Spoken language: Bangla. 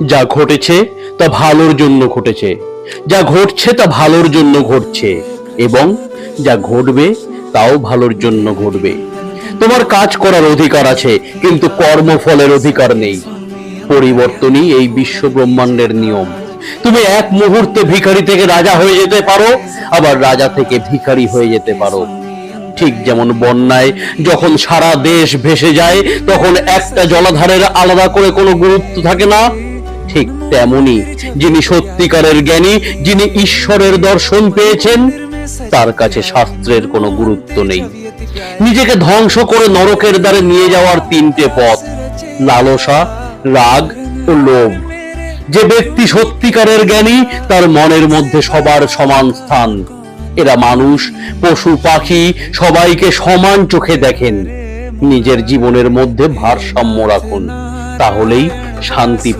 যা ঘটেছে তা ভালোর জন্য ঘটেছে, যা ঘটছে তা ভালোর জন্য ঘটছে, এবং যা ঘটবে তাও ভালোর জন্য ঘটবে। তোমার কাজ করার অধিকার আছে, কিন্তু কর্মফলের অধিকার নেই। পরিবর্তনই এই বিশ্ব ব্রহ্মাণ্ডের নিয়ম। তুমি এক মুহূর্তে ভিখারি থেকে রাজা হয়ে যেতে পারো, আবার রাজা থেকে ভিখারি হয়ে যেতে পারো। ঠিক যেমন বন্যায় যখন সারা দেশ ভেসে যায়, তখন একটা জলাধারের আলাদা করে কোনো গুরুত্ব থাকে না, ঠিক তেমনি যিনি সত্যিকারের জ্ঞানী, যিনি ঈশ্বরের দর্শন পেয়েছেন, তার কাছে শাস্ত্রের কোনো গুরুত্ব নেই। নিজেকে ধ্বংস করে নরকের দ্বারে নিয়ে যাওয়ার তিনটে পথ: লালসা, রাগ ও লোভ। যে ব্যক্তি সত্যিকারের জ্ঞানী, তার মনের মধ্যে সবার সমান স্থান। এরা মানুষ, পশু, পাখি সবাইকে সমান চোখে দেখেন। নিজের জীবনের মধ্যে ভারসাম্য রাখুন, তাহলেই শান্তি